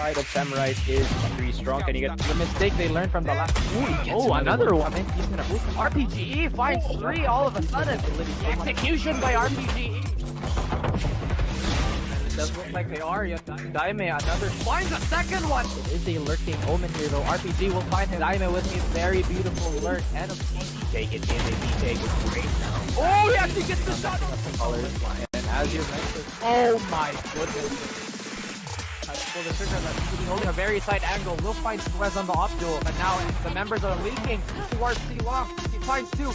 side of Samurais is pretty strong. Can you get The mistake they learned from the last. Oh, another one. He's gonna boost him. RPGE finds 3 all of a sudden. Execution by RPGE. It does look like they are. Daime, another finds a second one. It is a lurking omen here though. RPG will find him. Daime with a very beautiful lurk and a take it in the take it great now. Oh, he actually gets the shot. Colors and as you mentioned, oh my goodness. Pull the trigger, he's holding a very side angle. Will find Suez on the off duel, but now the members are leaking towards C-Long. He finds 2. Be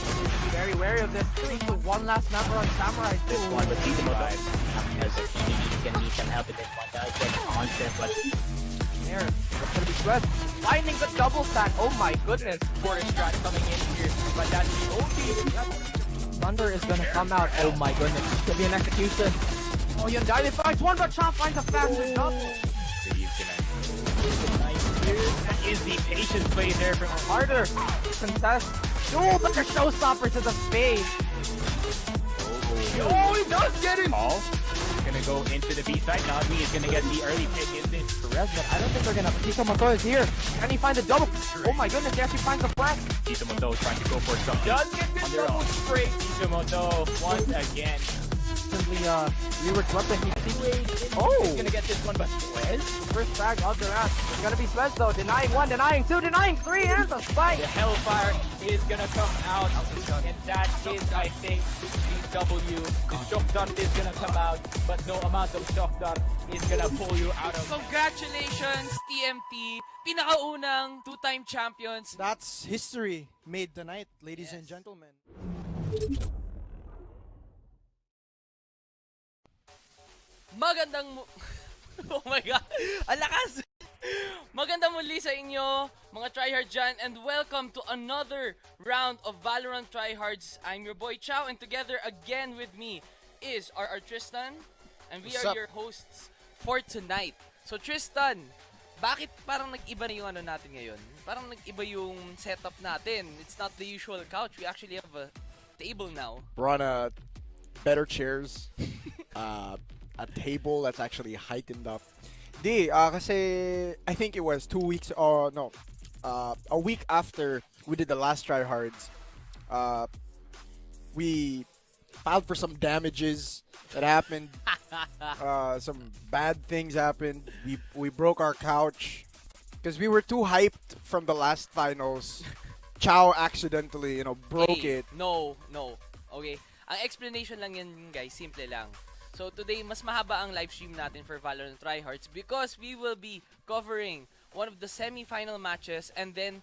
very wary of this. 3 to 1 last member on Samurai. This one, but Tito Moto as a he can need some help in this one. Does get constant, but there, it's gonna be Suez finding the double stack. Oh my goodness. quarter strat coming in here, but that's the only Thunder is gonna come out. Oh my goodness. It's gonna be an execution. Oh, Yandai finds 1, but Chop finds a faster double. That is the patience play there from Harder. Contest. Duel, but the showstopper to the face. Oh, he does get him. Paul gonna go into the B side. Nagmi is gonna get the early pick in this. Perez, but I don't think they're gonna. Tito Moto is here. Can he find the double? Oh my goodness, he actually finds the flash. Tito Moto trying to go for something. Does get the double straight. Tito Moto once again. Simply, reworked weapon. He's gonna get this one, but Suez? First frag of the round. It's gonna be Suez though. Denying 1, denying 2, denying 3, and the spike. The Hellfire is gonna come out, and that is, I think, the W. The Shockdown is gonna come out, but no amount of Shockdown is gonna pull you out of. Congratulations, TMT! Pinakaunang 2-time champions. That's history made tonight, ladies and gentlemen. Magandang oh my god, ang lakas! Magandang muli sa inyo, mga tryhards dyan, and welcome to another round of Valorant Tryhards. I'm your boy Chow, and together again with me is our Tristan, and we are your hosts for tonight. So Tristan, bakit parang nag-iba na yung ano natin ngayon? Parang nag-iba yung setup natin. It's not the usual couch, we actually have a table now. We're on a better chairs. A table that's actually heightened up. Kasi I think it was 2 weeks or no, a week after we did the last Tryhards, we filed for some damages that happened. Some bad things happened. We broke our couch because we were too hyped from the last finals. Chow accidentally, broke it. No. Okay. Ang explanation lang yan, guys. Simple lang. So today, mas mahaba ang live stream natin for Valorant Tryhards because we will be covering one of the semi-final matches and then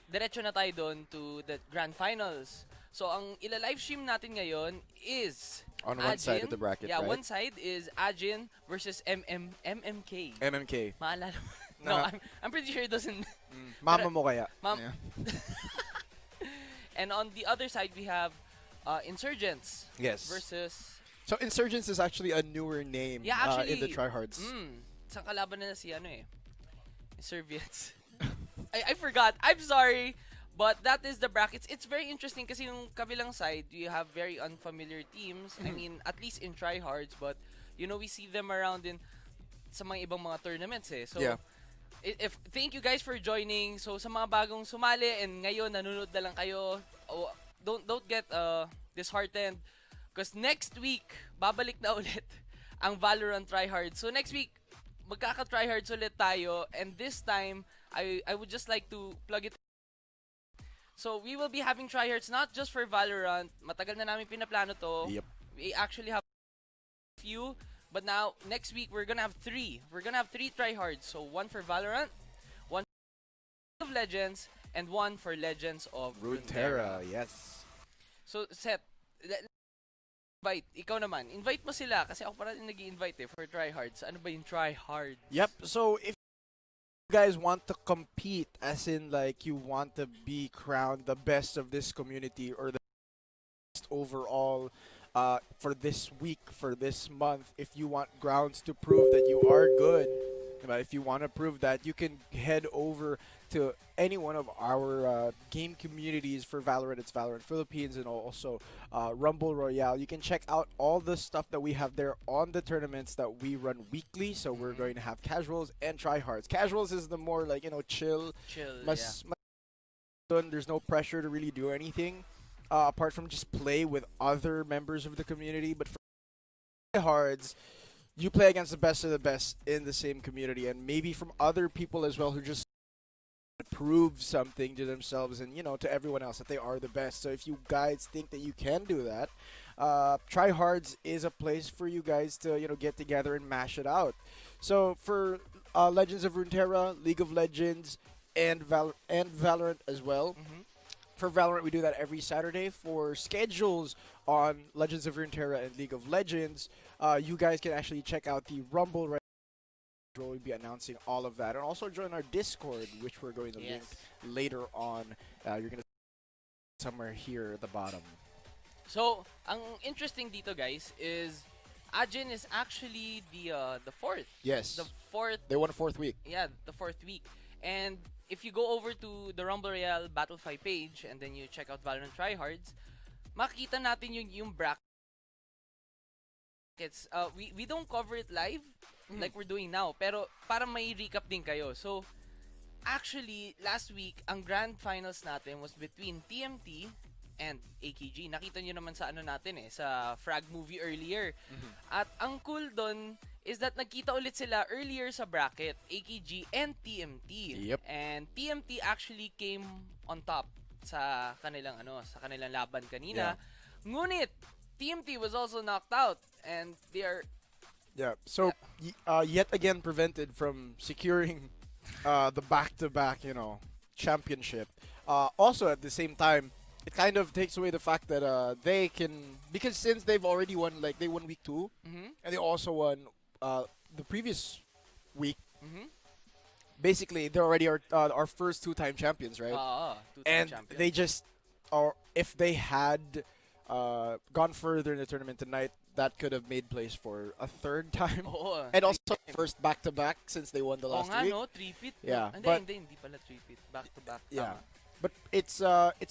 diretso na tayo doon to the grand finals. So ang ila-live stream natin ngayon is on one side of the bracket, yeah, right? one side is Ahjin versus MMK. MMK. Maalala mo? No, I'm pretty sure it doesn't. Mama mo kaya. Yeah. And on the other side, we have Insurgents. Yes. Versus... So Insurgents is actually a newer name in the Tryhards. Isang kalaban na si Serviets. I forgot. I'm sorry. But that is the brackets. It's very interesting kasi yung kabilang side, you have very unfamiliar teams. I mean, at least in Tryhards, but we see them around in sa mga ibang mga tournaments eh. So, yeah. Thank you guys for joining. So, sa mga bagong sumali and ngayon nanonood na lang kayo, don't get disheartened. Because next week, babalik na ulit ang Valorant Tryhards. So next week, magkaka-tryhards ulit tayo. And this time, I would just like to plug it. So we will be having tryhards not just for Valorant. Matagal na namin pinaplano to. Yep. We actually have a few. But now, next week, we're gonna have 3. We're gonna have 3 tryhards. So 1 for Valorant, 1 for Legends, and 1 for Legends of Runeterra. Yes. So, Seth, invite, ikaw naman. Invite mo sila kasi ako parang nag-i-invite for tryhards. Ano ba yung tryhard? Yep. So if you guys want to compete, as in like you want to be crowned the best of this community or the best overall for this week, for this month, if you want grounds to prove that you are good, If you want to prove that, you can head over to any one of our game communities for Valorant. It's Valorant Philippines and also Rumble Royale. You can check out all the stuff that we have there on the tournaments that we run weekly. So we're going to have casuals and tryhards. Casuals is the more like, chill. Mas dun. There's no pressure to really do anything apart from just play with other members of the community. But for tryhards, you play against the best of the best in the same community, and maybe from other people as well who just prove something to themselves and to everyone else that they are the best. So if you guys think that you can do that, Tryhards is a place for you guys to get together and mash it out. So for Legends of Runeterra, League of Legends, and Valorant as well. For Valorant, we do that every Saturday. For schedules on Legends of Runeterra and League of Legends, you guys can actually check out the Rumble right. We'll be announcing all of that, and also join our Discord, which we're going to link later on. You're gonna see somewhere here at the bottom. So, ang interesting dito, guys, is Ahjin is actually the fourth. Yes. The fourth. They won a fourth week. Yeah, the fourth week. And if you go over to the Rumble Royale Battle5 page and then you check out Valorant Tryhards, makikita natin yung brackets. We don't cover it live like we're doing now, pero para may recap din kayo. So, actually, last week, ang grand finals natin was between TMT and AKG. Nakita nyo naman sa sa Frag movie earlier. At ang cool dun is that nagkita ulit sila earlier sa bracket, AKG and TMT. Yep. And TMT actually came on top sa kanilang laban kanina. Ngunit TMT was also knocked out and they are so yet again prevented from securing the back-to-back, championship. Also at the same time, it kind of takes away the fact that they can, because since they've already won, they won week 2, and they also won the previous week. Basically, they're already our first two-time champions, right? Two-time champions. They just, or if they had gone further in the tournament tonight, that could have made place for a third time. And also first back-to-back since they won the last week. Three-peat. Yeah, Hindi pala three-peat. Back-to-back. Yeah. But it's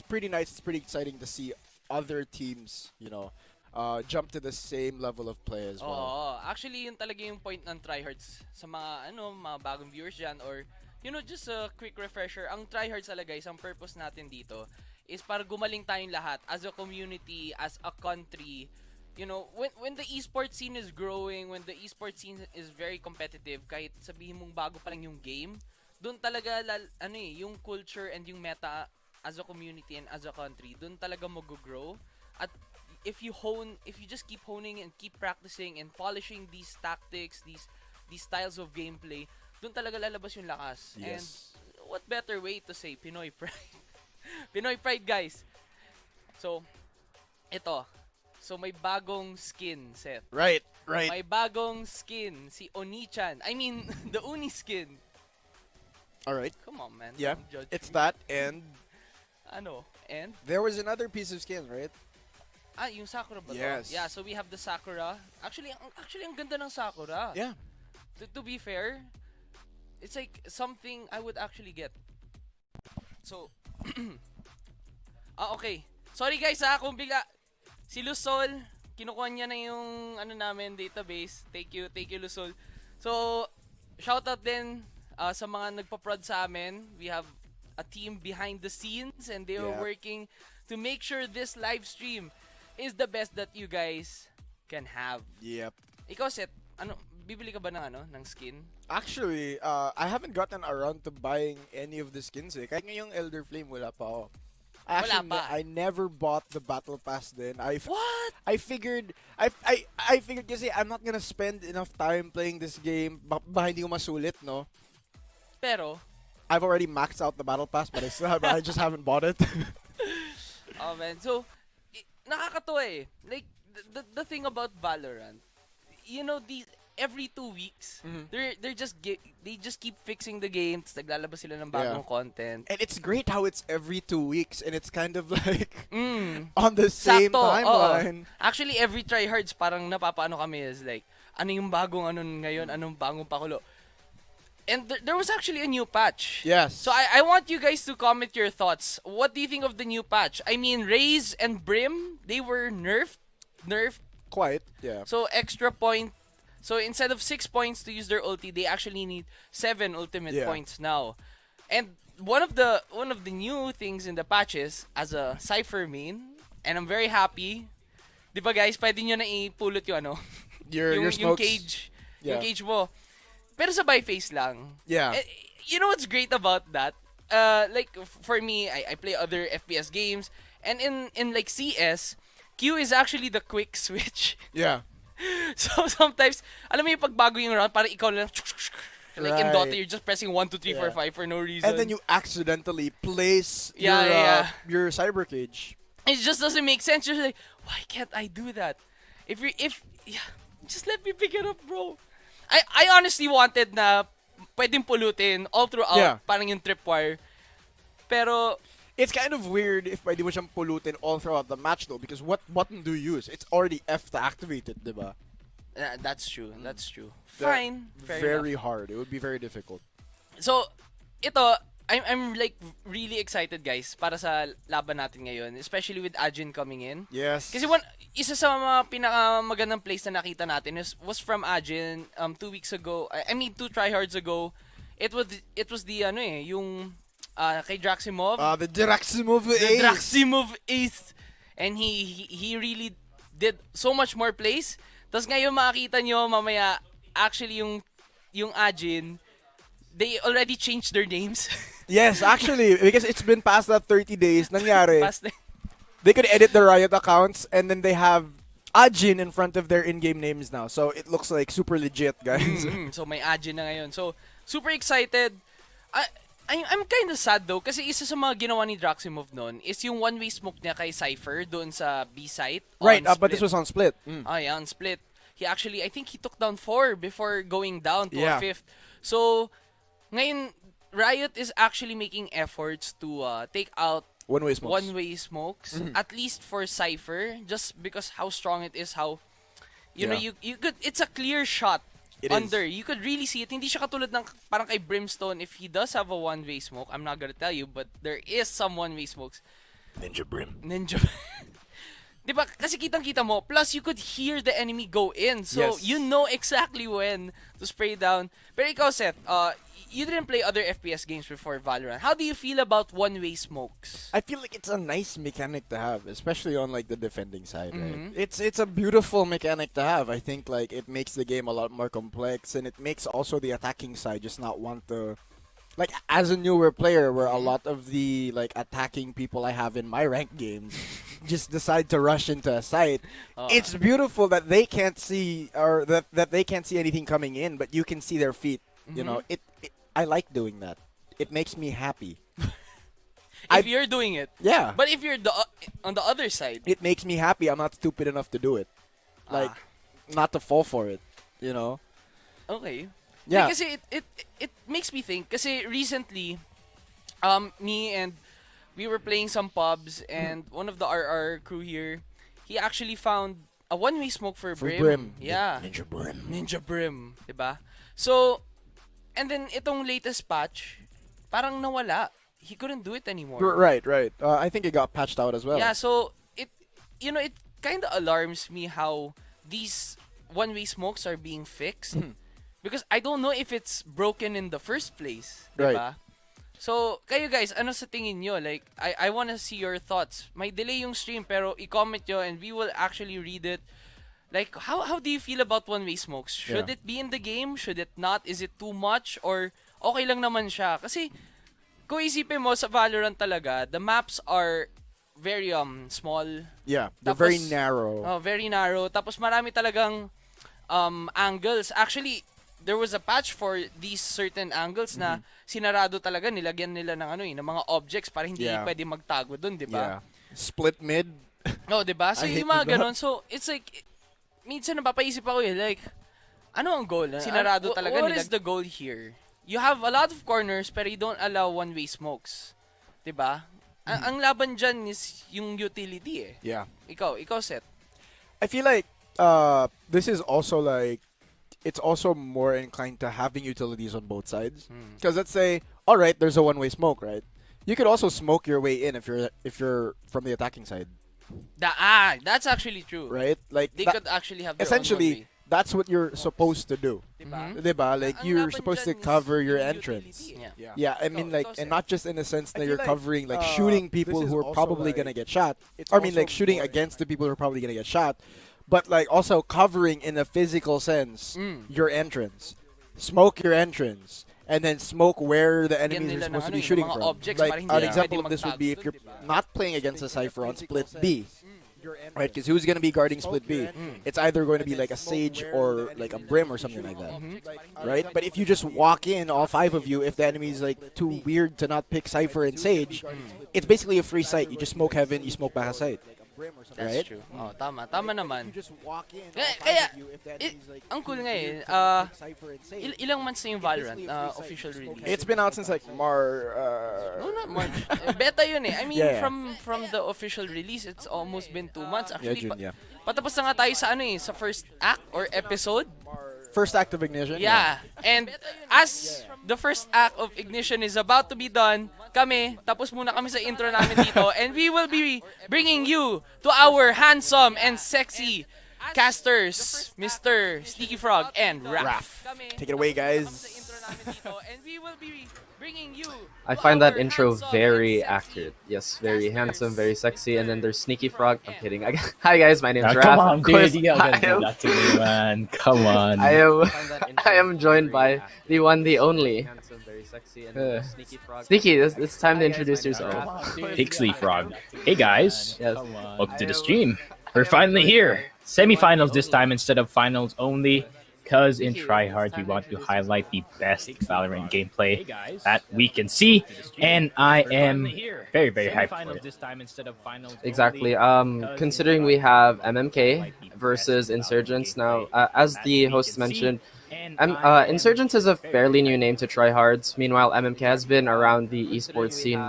pretty nice. It's pretty exciting to see other teams, jump to the same level of play as well. Actually, yun talaga yung point ng Tryhards sa mga mga bagong viewers dyan, or just a quick refresher. Ang Tryhards talaga, isang purpose natin dito is para gumaling tayong lahat as a community, as a country. When the esports scene is growing, when the esports scene is very competitive, kahit sabihin mong bago pa lang yung game, doon talaga yung culture and yung meta as a community and as a country, doon talaga mag-grow. At if you just keep honing and keep practicing and polishing these tactics, these styles of gameplay, doon talaga lalabas yung lakas. Yes. And what better way to say Pinoy pride? Pinoy pride, guys. So, ito. So, may bagong skin, Seth. Right. May bagong skin, si Oni-chan. I mean, the Uni skin. Alright. Come on, man. Yeah, Don't judge it's me. that, and And? there was another piece of skin, right? Yung Sakura ba to? Yes. Yeah, so we have the Sakura. Actually, ang ganda ng Sakura. Yeah. To be fair, it's like something I would actually get. So, okay. Sorry guys kung bigla si Lusol, kinukuha niya na yung namin database. Thank you Lusol. So, shoutout din sa mga nagpa-prod sa amin. We have a team behind the scenes and they are working to make sure this live stream is the best that you guys can have. Yep. Ikaw, Seth, bibili ka ba ng skin? Actually, I haven't gotten around to buying any of the skins eh. Kahit ngayong Elder Flame, wala pa ako. Actually, Wala pa. I never bought the Battle Pass then. What? I figured kasi I'm not gonna spend enough time playing this game. Baka hindi ko masulit, no? Pero, I've already maxed out the Battle Pass, but I just haven't bought it. oh man, so, nakakatuwa eh. Like, the thing about Valorant, every 2 weeks, they just keep fixing the game, tapos naglalabas sila ng bagong content. And it's great how it's every 2 weeks, and it's kind of like on the same Sakto, timeline. Actually, every tryhards, parang napapaano kami is like, ano yung bagong ngayon, anong bagong pakulo. And there was actually a new patch. Yes. So I want you guys to comment your thoughts. What do you think of the new patch? I mean, Raze and Brim, they were nerfed. Quite. Yeah. So extra point. So instead of 6 points to use their ulti, they actually need 7 ultimate Yeah. points now. And one of the new things in the patches as a Cypher main, and I'm very happy. 'Di ba guys, pwede nyo na ipulot yung ano, Your yung smokes. cage, yung Yeah. cage mo. Pero sa by face lang. Yeah. You know what's great about that? Like for me, I play other FPS games, and in like CS, Q is actually the quick switch. Yeah. So sometimes, alam mo yung pagbago yung round, parang ikaw lang, like in Right. Dota, you're just pressing 1, 2, 3, 4, 5 for no reason. And then you accidentally place Yeah, your cyber cage. It just doesn't make sense. You're like, why can't I do that? Just let me pick it up, bro. I honestly wanted na pwedeng pulutin all throughout, Yeah. parang yung tripwire. Pero, It's kind of weird if pwede mo siyang pulutin all throughout the match though, because what button do you use? It's already F to activate it, diba? that's true. That's true. Fine. Fair Very enough. hard. It would be very difficult. So, ito, I'm like really excited, guys, para sa laban natin ngayon, especially with Ahjin coming in. Yes. Kasi isa sa mga pinakamagandang plays na nakita natin was from Ahjin 2 weeks ago. I mean 2 tryhards ago. It was the ano yung kay Draximov. The Draximov The ace. Draximov ace. And he really did so much more plays. Tapos ngayon makakita nyo mamaya actually yung Ahjin, they already changed their names. Yes, actually, because it's been past that 30 days, nangyari. Past the- They could edit the Riot accounts and then they have Ahjin in front of their in-game names now. So it looks like super legit, guys. So may Ahjin na ngayon. So super excited. I'm kind of sad though kasi isa sa mga ginawa ni Draximov noon is yung one-way smoke niya kay Cypher doon sa B site. Right, on but this Split. was on Split. Yeah, on Split. He actually, I think he took down 4 before going down to Yeah. a 5th. So ngayon Riot is actually making efforts to take out One-way smokes. one-way smokes, at least for Cypher, just because how strong it is, how you know Yeah. you could, it's a clear shot It under. is. You could really see it. Hindi siya katulad ng parang kay Brimstone. If he does have a one-way smoke, I'm not gonna tell you, but there is some one-way smokes. Ninja Brim. Ninja. Diba? Kasi kitang-kita mo. Plus, you could hear the enemy go in. So, Yes. you know exactly when to spray down. Pero ikaw, Seth, you didn't play other FPS games before Valorant. How do you feel about one-way smokes? I feel like it's a nice mechanic to have, especially on like the defending side, right? It's a beautiful mechanic to have. I think like it makes the game a lot more complex, and it makes also the attacking side just not want to. Like as a newer player, where a lot of the like attacking people I have in my ranked games just decide to rush into a site. It's beautiful that they can't see or that they can't see anything coming in, but you can see their feet. You know, I like doing that. It makes me happy. If you're doing it. Yeah. But if you're on the other side. It makes me happy. I'm not stupid enough to do it. Like, not to fall for it, you know? Okay. Yeah. Kasi it makes me think. Kasi recently, me and we were playing some pubs, and one of the RR crew here, he actually found a one-way smoke for Brim. Yeah. Ninja Brim. Ninja Brim. Diba? So, and then itong latest patch, parang nawala. He couldn't do it anymore. Right. I think it got patched out as well. Yeah, so it kind of alarms me how these one-way smokes are being fixed. Because I don't know if it's broken in the first place. Right. Diba? So, kayo guys, ano sa tingin nyo? Like, I want to see your thoughts. May delay yung stream, pero i-comment nyo and we will actually read it. Like, how do you feel about one-way smokes? Should Yeah. it be in the game? Should it not? Is it too much? Or okay lang naman siya? Kasi, kung isipin mo sa Valorant talaga, the maps are very small. Yeah, they're very Tapos, narrow. Oh, very narrow. Tapos marami talagang angles. Actually, there was a patch for these certain angles na sinarado talaga, nilagyan nila ng ng mga objects para hindi Yeah. pwede magtago doon, 'di Yeah. ba? Split mid. No, 'di ba? So I hate yung mga that. ganun. So it's like minsan napapaisip ako like ano ang goal? Sinarado talaga what nila. is the goal here? You have a lot of corners pero you don't allow one-way smokes. 'Di ba? Ang laban diyan is yung utility eh. Yeah. Ikaw Seth. I feel like this is also like it's also more inclined to having utilities on both sides. Because let's say, all right, there's a one-way smoke, right? You could also smoke your way in if you're from the attacking side, That's actually true. right? Like They that- could actually have their essentially, own that's what you're supposed to do. one-way. Diba? Like Ang you're laban supposed to dyan is cover your yung entrance. utility. Yeah. Yeah, I mean, like, ikaw, and not just in the sense I that feel you're like, covering, like, shooting people this is who are also, probably like, gonna get shot. it's I mean, like, also shooting more against the people who are probably gonna get shot, but like also covering in a physical sense your entrance, smoke your entrance, and then smoke where the enemies are nila supposed ng to be ano, shooting yung mga from. objects Like para hindi an na example pwede of this would be if magtago you're dun, diba? not playing against a Cypher on split B. Your Right, entrance. because who's gonna be guarding Smoke split B? your entrance. It's either going to And be then like a smoke Sage where or the like a enemies Brim are or something like that. shooting from. Like, Right? But if you just walk in, all five of you, if the enemy's like too weird to not pick Cypher and Sage, it's basically a free site. You just smoke heaven, you smoke back a site. That's Right? true. Oh, tama naman. You just walk in, Kaya, ang cool nga eh. Ilang months na yung Valorant official release? It's been out since like No, not March. Beta yun eh. I mean, Yeah, yeah. from the official release, it's almost been 2 months. Actually, June, yeah. patapos na nga tayo sa ano eh, sa first act or episode. First act of Ignition. Yeah. And as the first act of Ignition is about to be done, kami, tapos muna kami sa intro namin dito, and we will be bringing you to our handsome and sexy casters, Mr. Sneaky Frog and Raph. Take it away, guys. I find that intro very accurate. Yes, very handsome, very sexy. And then there's Sneaky Frog. I'm kidding. Hi guys, my name's Raph. Come on, Of course, dude. You gotta I do am- that to me, man. Come on. I am joined by the one, the only. Sneaky, it's time to introduce yourself. Pixley Frog. Hey guys. Yes. Welcome to the stream. We're finally here. Semi-finals this time instead of finals only. Because in Tryhards we want to highlight the best Valorant gameplay that we can see. And I am very, very hyped for it. Exactly. Considering we have MMK versus Insurgents now, as the host mentioned, Insurgents is a fairly new name to Tryhards. Meanwhile, MMK has been around the esports scene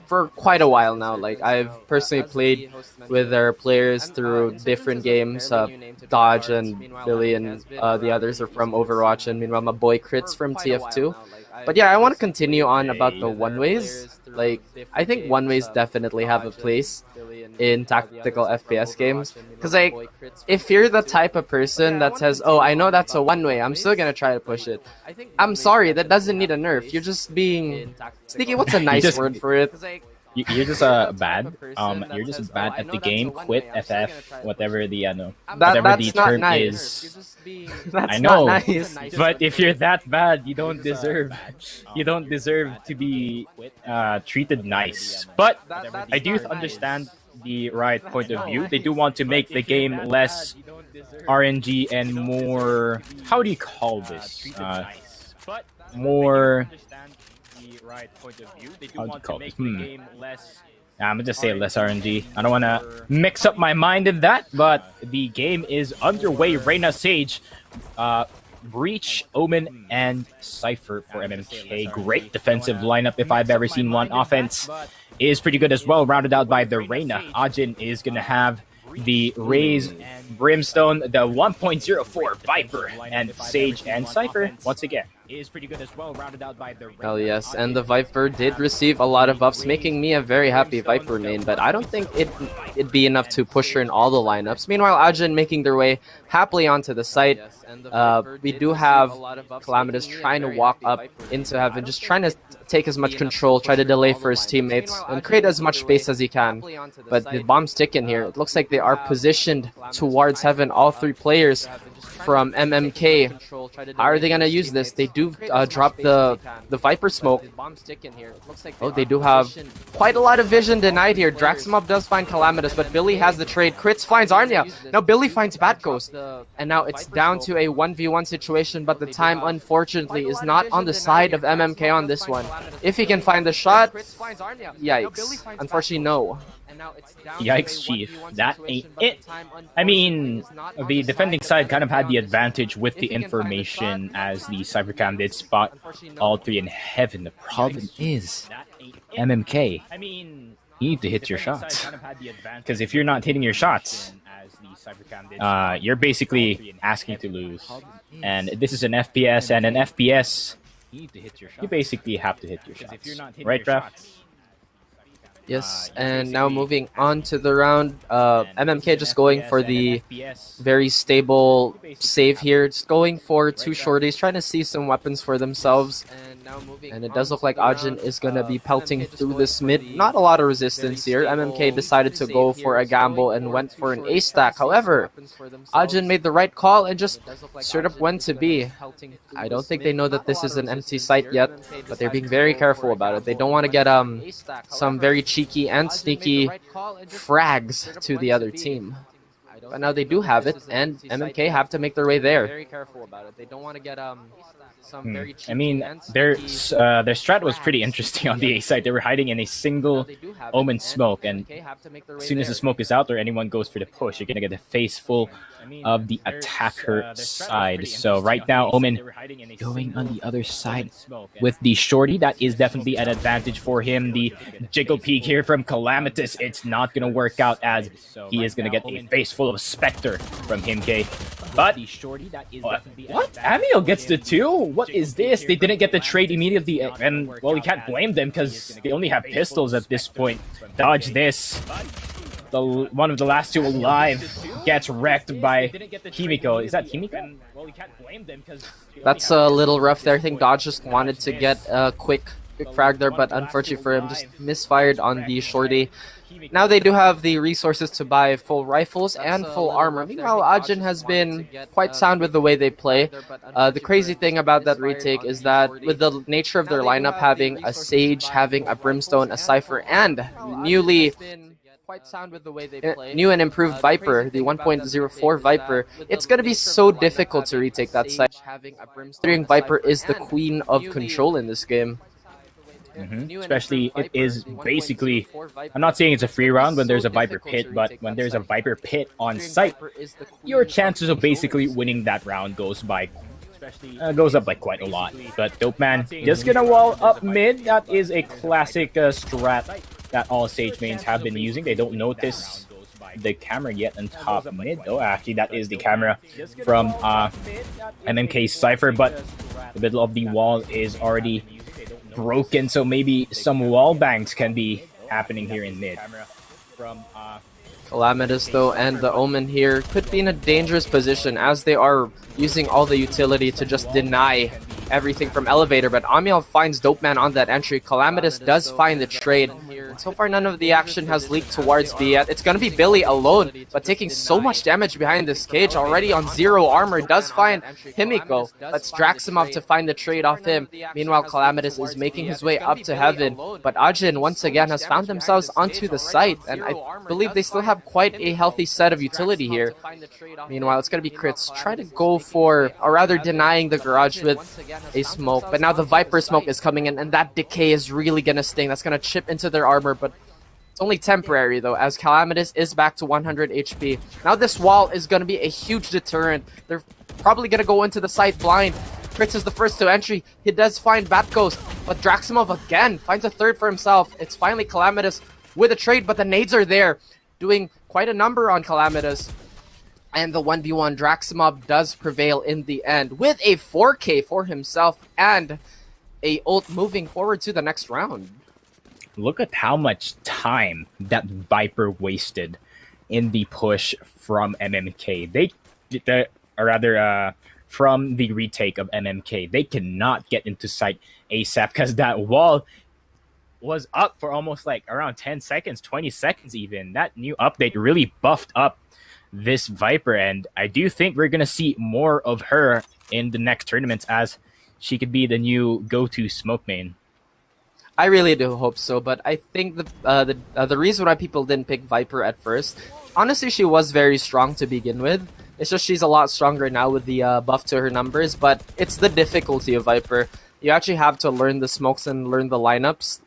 for quite a while now. Like, I've personally played with their players through different games. Dodge and Billy and the others are from Overwatch, and meanwhile my boy Crits from TF2. But yeah, I want to continue on about the one-ways. Like, I think one-ways definitely have a place in tactical FPS games. Because, like, if you're the type of person that says, oh, I know that's a one-way, I'm still gonna try to push it. I'm sorry, that doesn't need a nerf. You're just being... Sneaky, what's a nice word for it? You're just bad. You're just bad at the game. Quit FF, whatever the whatever the That's not term nice. is. That's I know, not nice. but if you're that bad, you don't deserve to be treated nice. But I do understand the right point of view. They do want to make the game less RNG and more, how do you call this? More. How do you call this? I'm gonna just say less RNG. I don't wanna mix up my mind in that, but the game is underway. Reyna, Sage, Breach, Omen, and Cypher for MMK. Great defensive lineup if I've ever seen one. Offense is pretty good as well, rounded out by the Reyna. Ahjin is gonna have the Raze, Brimstone, the 1.04 Viper, and Sage and Cypher once again is pretty good as well, rounded out by the Reyna. Hell yes, and the Viper did receive a lot of buffs, making me a very happy Viper main, but I don't think it'd be enough to push her in all the lineups. Meanwhile, Ahjin making their way happily onto the site. We do have Calamitous trying to walk up into heaven, just trying to take as much control, try to delay for his teammates, and create as much space as he can. But the bomb's ticking here. It looks like they are positioned towards heaven, all three players from MMK. How are they gonna use this? They do drop the Viper smoke. Oh, they do have quite a lot of vision denied here. Draximob does find Calamitous, but Billy has the trade. Crits finds Arnia. Now Billy finds Bat Ghost. And now it's down to a 1v1 situation, but the time, unfortunately, is not on the side of MMK on this one. If he can find the shot, yikes. Unfortunately, no. Yikes, Chief. That ain't it. I mean, the defending side kind of had the advantage with the information as the Cybercam did spot all three in heaven. The problem is MMK. you need to hit your shots. Because if you're not hitting your shots, you're basically asking to lose. And this is an FPS, and an FPS, you basically have to hit your shots. Right, Raf? Yes, and now moving on to the round, MMK just going for the very stable save here. Just going for two shorties, trying to see some weapons for themselves. And it does look like Ahjin is going to be pelting through this mid. Not a lot of resistance here. MMK decided to go for a gamble and went for an ace stack. However, Ahjin made the right call and just straight up went to B. I don't think they know that this is an empty site yet, but they're being very careful about it. They don't want to get some very cheeky and sneaky frags to the other team. But now they do have it, and MMK have to make their way there. Very careful about it. They don't want to get I mean, their strat was pretty interesting on the A side. They were hiding in a single Omen smoke, and as soon as the smoke is out there, anyone goes for the push. You're gonna get a face full of the attacker side. So right now, Omen going on the other side with the shorty. That is definitely an advantage for him. The jiggle peek here from Calamitous, it's not gonna work out as he is gonna get a face full of Spectre from him, K. But what? Amiel gets the 2? What is this? They didn't get the trade immediately, and well, you can't blame them because they only have pistols at this point. Dodge this. One of the last two alive gets wrecked by Himiko. Is that Himiko? That's a little rough there. I think Dodge just wanted to get a quick frag there, but unfortunately for him, just misfired on the shorty. Now they do have the resources to buy full rifles and full armor. Meanwhile, Ahjin has been quite sound with the way they play. The crazy thing about that retake is that with the nature of their lineup, having a Sage, having a Brimstone, a Cypher, and new and improved Viper, the 1.04 Viper, it's going to be so difficult to retake that site. Considering Viper is the queen of control in this game. Especially, it is basically, I'm not saying it's a free round when there's a Viper pit, but when there's a Viper pit on site, your chances of basically winning that round goes up by quite a lot. But Dope Man just gonna wall up mid. That is a classic strat that all Sage mains have been using. They don't notice the camera yet on top mid though. Actually, that is the camera from MMK Cypher, but the middle of the wall is already broken, so maybe some wall bangs can be happening here in mid. Calamitous though and the Omen here could be in a dangerous position as they are using all the utility to just deny everything from Elevator, but Amiel finds Dope Man on that entry. Calamitous does find the trade. So far, none of the action has leaked towards B yet. It's going to be Billy alone, but taking so much damage behind this cage. Already on 0 armor, does find Himiko. Let's Draximov to find the trade off him. Meanwhile, Calamitous is making his way up to heaven, but Ahjin once again has found themselves onto the site, and I believe they still have quite a healthy set of utility here. Meanwhile, it's going to be Crits. Try to go for, or rather denying the garage with a smoke, but now the Viper smoke is coming in, and that decay is really going to sting. That's going to chip into their armor, but it's only temporary though, as Calamitous is back to 100 HP. Now this wall is going to be a huge deterrent. They're probably going to go into the site blind. Fritz is the first to entry. He does find Bat Ghost, but Draximov again finds a third for himself. It's finally Calamitous with a trade, but the nades are there, doing quite a number on Calamitous. And the 1v1 Draximov does prevail in the end with a 4K for himself and a ult moving forward to the next round. Look at how much time that Viper wasted in the push from MMK. From the retake of MMK, they cannot get into sight ASAP because that wall was up for almost like around 10 seconds, 20 seconds even. That new update really buffed up this Viper, and I do think we're going to see more of her in the next tournaments as she could be the new go-to smoke main. I really do hope so, but I think the reason why people didn't pick Viper at first, honestly, she was very strong to begin with. It's just she's a lot stronger now with the buff to her numbers, but it's the difficulty of Viper. You actually have to learn the smokes and learn the lineups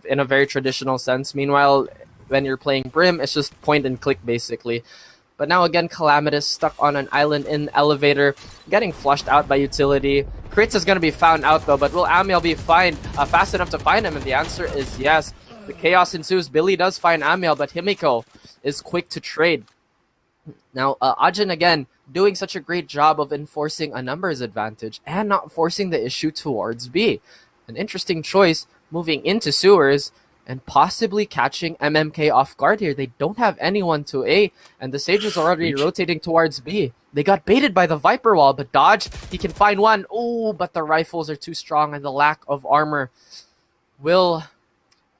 in a very traditional sense. Meanwhile, when you're playing Brim, it's just point and click basically. But now again, Calamitous stuck on an island in Elevator, getting flushed out by utility. Crits is going to be found out though, but will Amiel be fast enough to find him? And the answer is yes. The chaos ensues. Billy does find Amiel, but Himiko is quick to trade. Now, Ahjin, again, doing such a great job of enforcing a numbers advantage and not forcing the issue towards B. An interesting choice, moving into sewers and possibly catching MMK off guard here. They don't have anyone to A, and the Sage is already rotating towards B. They got baited by the Viper wall, but Dodge, he can find one. Oh, but the rifles are too strong, and the lack of armor will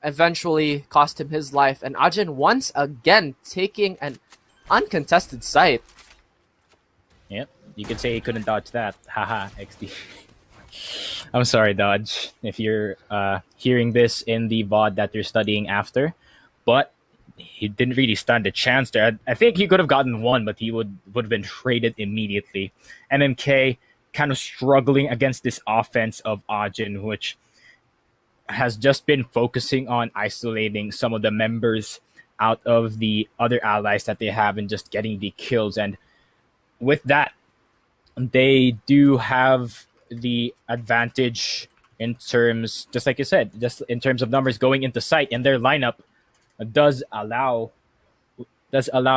eventually cost him his life. And Ahjin once again taking an uncontested site. Yep, you could say he couldn't dodge that. Haha, XD. I'm sorry, Dodge, if you're hearing this in the VOD that you're studying after, but he didn't really stand a chance there. I think he could have gotten one, but he would have been traded immediately. MMK kind of struggling against this offense of Ahjin, which has just been focusing on isolating some of the members out of the other allies that they have and just getting the kills. And with that, they do have the advantage in terms, just like you said, just in terms of numbers going into sight, and their lineup does allow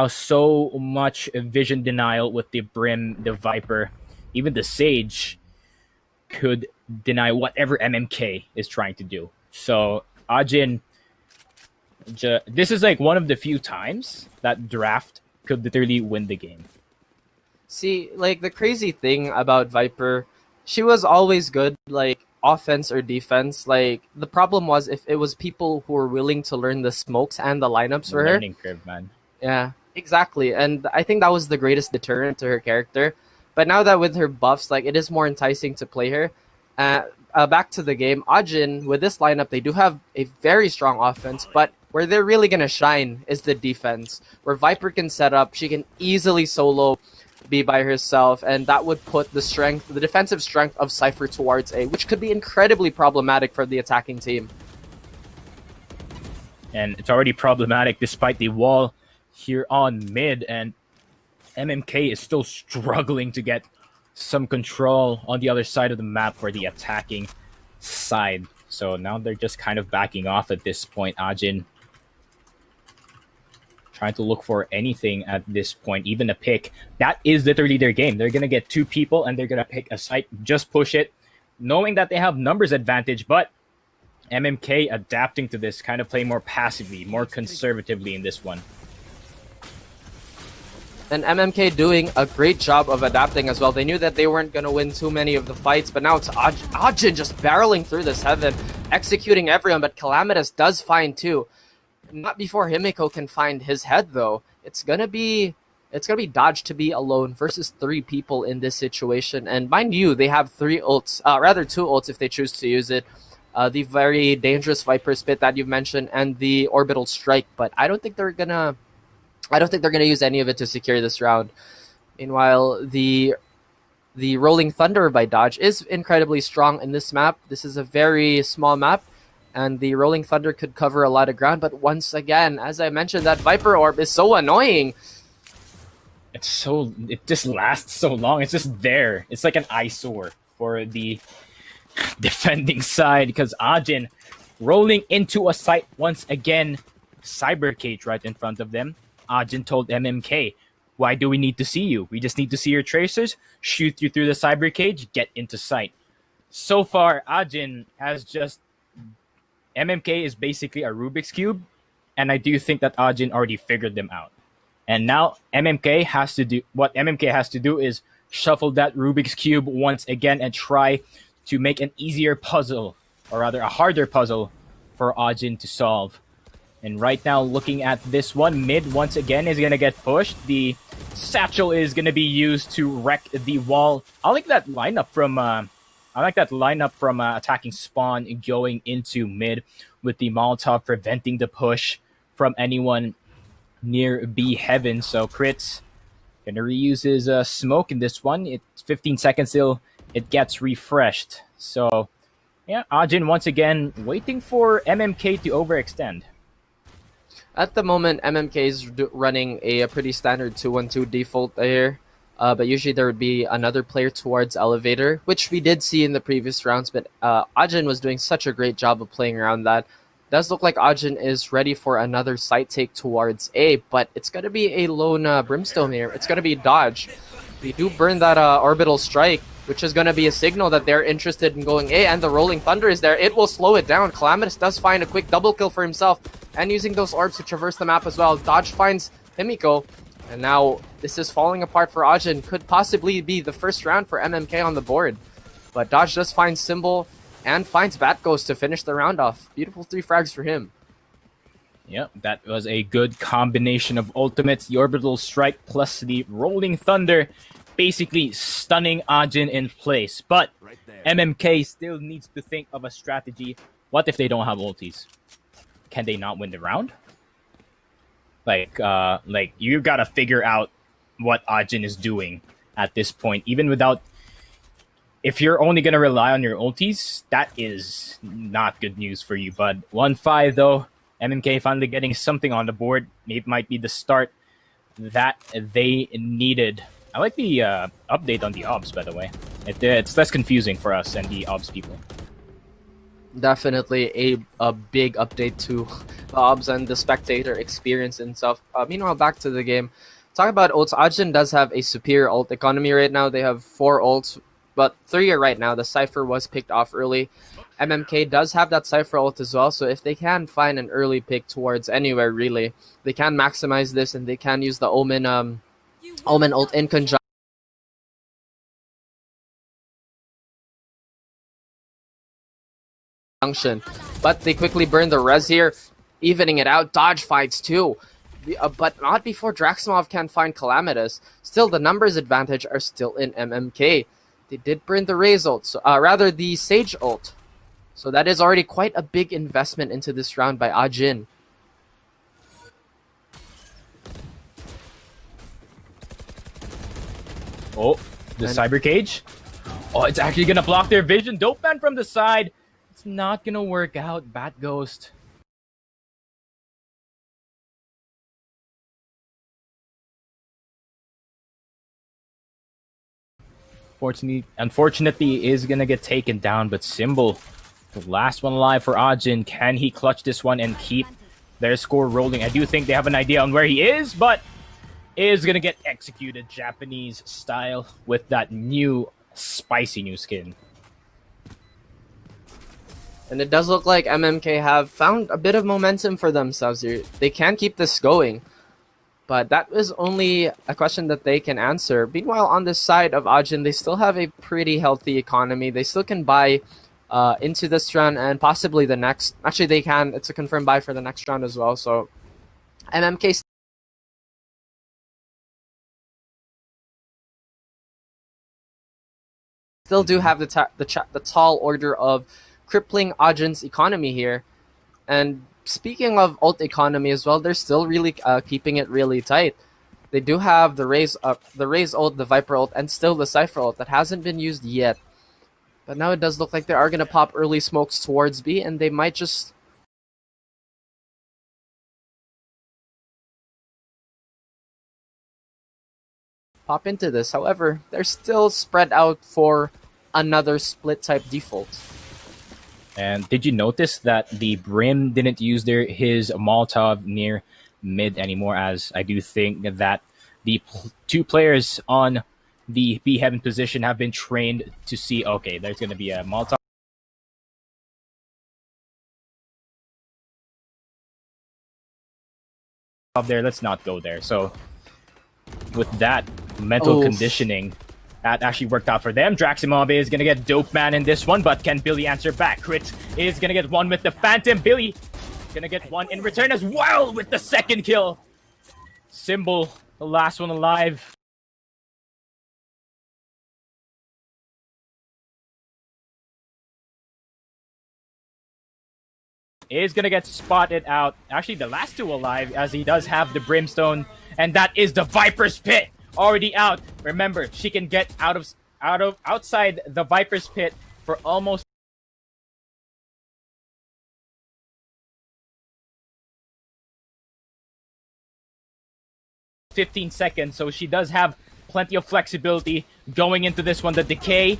so much vision denial with the Brim, the Viper, even the Sage could deny whatever MMK is trying to do. So Ahjin, this is like one of the few times that draft could literally win the game. See, like, the crazy thing about Viper, she was always good, like, offense or defense. Like, the problem was if it was people who were willing to learn the smokes and the lineups for her. Learning curve, man. Yeah, exactly. And I think that was the greatest deterrent to her character. But now that with her buffs, like, it is more enticing to play her. Back to the game, Ahjin, with this lineup, they do have a very strong offense, but where they're really going to shine is the defense. Where Viper can set up, she can easily solo B by herself, and that would put the defensive strength of Cypher towards A, which could be incredibly problematic for the attacking team. And it's already problematic despite the wall here on mid, and MMK is still struggling to get some control on the other side of the map for the attacking side. So now they're just kind of backing off at this point. Ahjin trying to look for anything at this point, even a pick. That is literally their game. They're going to get two people and they're going to pick a site, just push it, knowing that they have numbers advantage, but MMK adapting to this, kind of playing more passively, more conservatively in this one. And MMK doing a great job of adapting as well. They knew that they weren't going to win too many of the fights, but now it's Ahjin just barreling through this heaven, executing everyone, but Calamitous does find two. Not before Himiko can find his head, though. It's gonna be Dodge to be alone versus three people in this situation. And mind you, they have three ults, rather two ults if they choose to use it. The very dangerous Viper Spit that you've mentioned and the Orbital Strike, but I don't think they're gonna use any of it to secure this round. Meanwhile, the Rolling Thunder by Dodge is incredibly strong in this map. This is a very small map, and the Rolling Thunder could cover a lot of ground. But once again, as I mentioned, that Viper Orb is so annoying. It just lasts so long. It's just there. It's like an eyesore for the defending side, because Ahjin rolling into a site once again. Cyber Cage right in front of them. Ahjin told MMK, "Why do we need to see you? We just need to see your tracers, shoot you through the Cyber Cage, get into sight." So far, Ahjin has just... MMK is basically a Rubik's Cube, and I do think that Ahjin already figured them out. And now MMK has to do is shuffle that Rubik's Cube once again and try to make an easier puzzle, or rather a harder puzzle, for Ahjin to solve. And right now, looking at this one, mid once again is going to get pushed. The satchel is going to be used to wreck the wall. I like that lineup from attacking spawn going into mid, with the Molotov preventing the push from anyone near B heaven. So Crits gonna reuse his smoke in this one. It's 15 seconds till it gets refreshed. So yeah, Ahjin once again waiting for MMK to overextend. At the moment, MMK is running a pretty standard 2-1-2 default here. But usually there would be another player towards elevator, which we did see in the previous rounds, but Ahjin was doing such a great job of playing around that. does look like Ahjin is ready for another site take towards A, but it's going to be a lone Brimstone here. It's going to be dodge. They do burn that orbital strike, which is going to be a signal that they're interested in going A, and the Rolling Thunder is there. It will slow it down. Calamitous does find a quick double kill for himself, and using those orbs to traverse the map as well. Dodge finds Himiko, and now this is falling apart for Ahjin. Could possibly be the first round for MMK on the board. But Dodge does find Symbol and finds Bat Ghost to finish the round off. Beautiful 3 frags for him. Yep, that was a good combination of ultimates. The Orbital Strike plus the Rolling Thunder, basically stunning Ahjin in place. But MMK still needs to think of a strategy. What if they don't have ultis? Can they not win the round? Like you gotta figure out what Ahjin is doing at this point. Even without, if you're only gonna rely on your ultis, that is not good news for you. But 1-5 though, MMK finally getting something on the board. It might be the start that they needed. I like the update on the obs, by the way. It's less confusing for us and the obs people. Definitely a big update to the obs and the spectator experience and stuff. Meanwhile, back to the game. Talk about ults. Ahjin does have a superior ult economy right now. They have 4 ults, but 3 are right now. The Cypher was picked off early. MMK does have that Cypher ult as well, so if they can find an early pick towards anywhere, really, they can maximize this, and they can use the Omen ult in conjunction. But they quickly burn the res here, evening it out. Dodge fights too, but not before Draximov can find Calamitous. Still, the numbers advantage are still in MMK. They did burn the Raze ult, so, rather the Sage ult. So that is already quite a big investment into this round by Ahjin. Oh, the Cyber Cage. Oh, it's actually gonna block their vision. Dope Man from the side. It's not gonna work out. Bat Ghost. Unfortunately, is gonna get taken down, but Symbol, the last one alive for Ahjin. Can he clutch this one and keep their score rolling? I do think they have an idea on where he is, but is gonna get executed Japanese style with that new spicy new skin. And it does look like MMK have found a bit of momentum for themselves here. They can keep this going, but that is only a question that they can answer. Meanwhile, on this side of Ahjin, they still have a pretty healthy economy. They still can buy into this round and possibly the next. Actually, they can. It's a confirmed buy for the next round as well. So MMK still do have the tall order of crippling Ahjin's economy here. And speaking of ult economy as well, they're still really keeping it really tight. They do have the Raze ult, the Viper ult, and still the Cypher ult that hasn't been used yet. But now it does look like they are going to pop early smokes towards B, and they might just pop into this. However, they're still spread out for another split type default. And did you notice that the Brim didn't use his Molotov near mid anymore, as I do think that the 2 players on the B Heaven position have been trained to see, okay, there's going to be a Molotov there, let's not go there. So with that mental conditioning, that actually worked out for them. Draximov is going to get Dope Man in this one, but can Billy answer back? Crit is going to get one with the Phantom. Billy going to get one in return as well with the second kill. Symbol, the last one alive. Is going to get spotted out. Actually, the last 2 alive, as he does have the Brimstone, and that is the Viper's Pit. Already out. Remember, she can get outside the Viper's Pit for almost 15 seconds, so she does have plenty of flexibility going into this one. The decay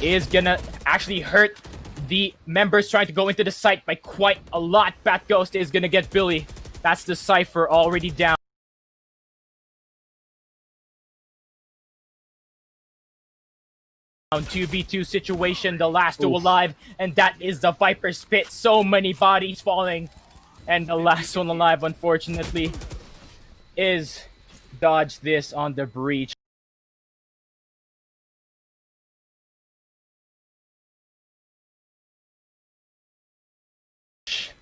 is gonna actually hurt the members trying to go into the site by quite a lot. Bat Ghost is gonna get Billy. That's the Cypher already down. 2v2 situation, the last two alive, and that is the Viper's Pit. So many bodies falling, and the last one alive, unfortunately, is dodge this on the breach.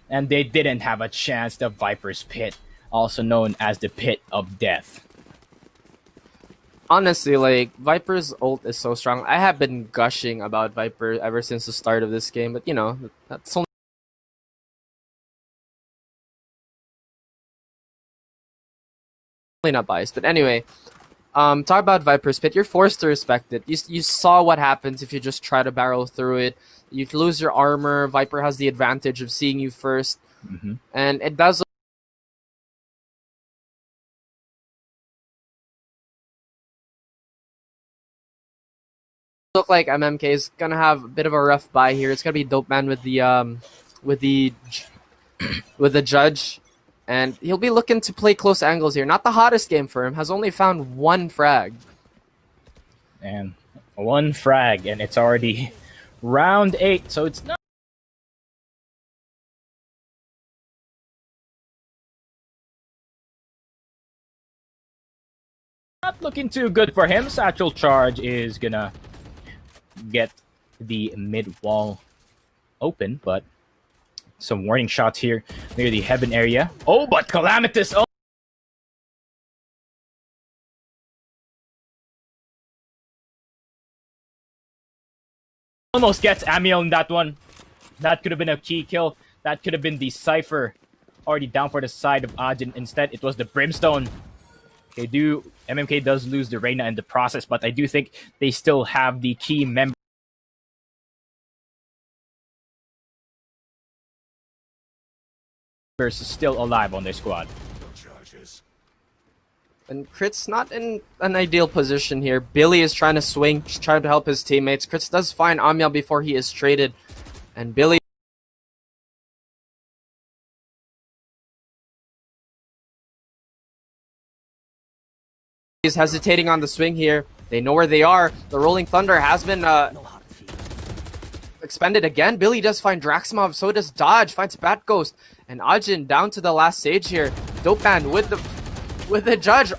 And they didn't have a chance. The Viper's Pit, also known as the Pit of Death. Honestly, like, Viper's ult is so strong. I have been gushing about Viper ever since the start of this game, but you know, that's only not biased. But anyway, talk about Viper's Pit. You're forced to respect it. You saw what happens if you just try to barrel through it. You lose your armor. Viper has the advantage of seeing you first, and it does look like MMK is gonna have a bit of a rough buy here. It's gonna be Dope Man with the judge, and he'll be looking to play close angles here. Not the hottest game for him. Has only found one frag. And one frag, and it's already round 8, so it's not looking too good for him. Satchel Charge is gonna get the mid wall open, but some warning shots here near the heaven area. Oh, but Calamitous almost gets Amiel in that one. That could have been a key kill. That could have been the Cypher already down for the side of Ahjin. Instead, it was the Brimstone. MMK does lose the Reyna in the process, but I do think they still have the key members still alive on their squad. And Crit's not in an ideal position here. Billy is trying to swing, trying to help his teammates. Crit does find Amiel before he is traded, and Billy is hesitating on the swing here. They know where they are. The Rolling Thunder has been expended again. Billy does find Draximov, so does Dodge, finds Bat Ghost, and Ahjin down to the last stage here. Dope Man with the judge.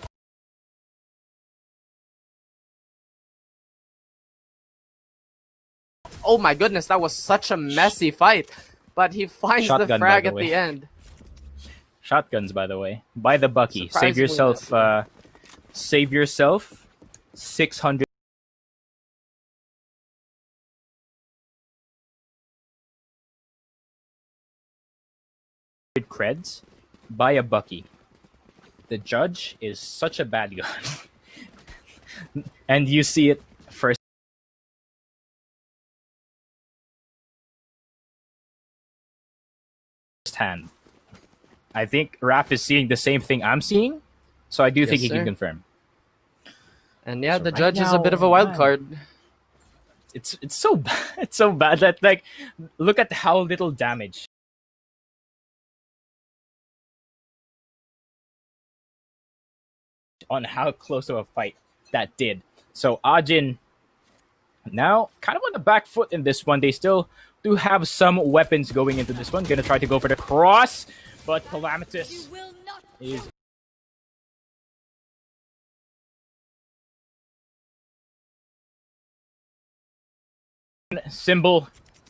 Oh my goodness, that was such a messy fight. But he finds the frag at the end. Shotguns, by the way. Buy the Bucky. Save yourself. Save yourself 600 creds. Buy a Bucky. The judge is such a bad gun. And you see it first hand. I think Raph is seeing the same thing I'm seeing, so I do think he can confirm. And yeah, so the judge is a bit of a wild card. It's so bad. It's so bad that, like, look at how little damage. On how close of a fight that did. So Ahjin now kind of on the back foot in this one. They still do have some weapons going into this one. Gonna try to go for the cross, but Calamitous is Symbol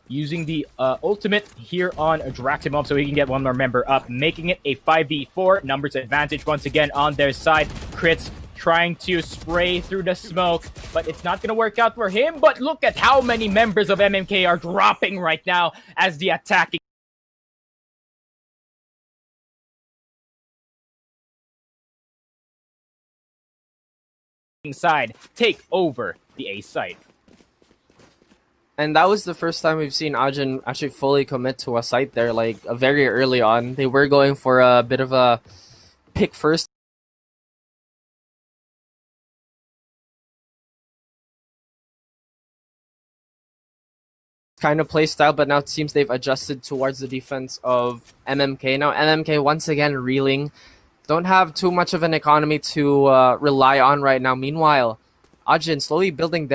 using the ultimate here on Draximov so he can get one more member up, making it a 5v4. Numbers advantage once again on their side. Crits trying to spray through the smoke, but it's not going to work out for him. But look at how many members of MMK are dropping right now as the attacking side take over the A site. And that was the first time we've seen Ahjin actually fully commit to a site there, like very early on. They were going for a bit of a pick first. kind of play style, but now it seems they've adjusted towards the defense of MMK. Now MMK once again reeling. Don't have too much of an economy to rely on right now. Meanwhile, Ahjin slowly building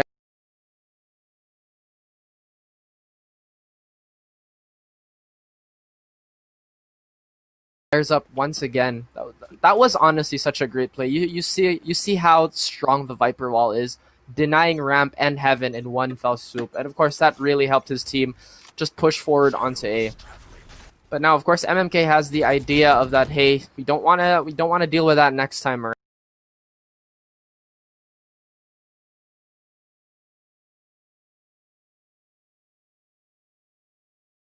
theirs up once again. That was honestly such a great play. You see how strong the Viper wall is, denying ramp and heaven in one fell swoop, and of course that really helped his team just push forward onto A. But now, of course, MMK has the idea of that. Hey, we don't want to deal with that next time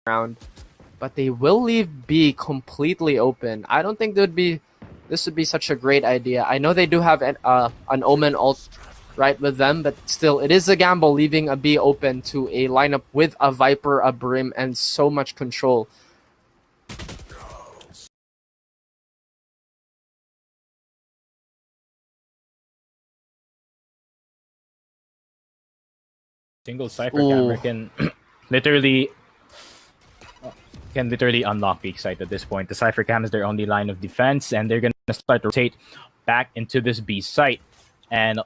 around. But they will leave B completely open. I don't think this would be such a great idea. I know they do have an Omen ult right with them, but still, it is a gamble leaving a B open to a lineup with a Viper, a Brim, and so much control. Single Cypher camera can literally unlock peak site at this point. The Cypher cam is their only line of defense, and they're gonna start to rotate back into this B site. And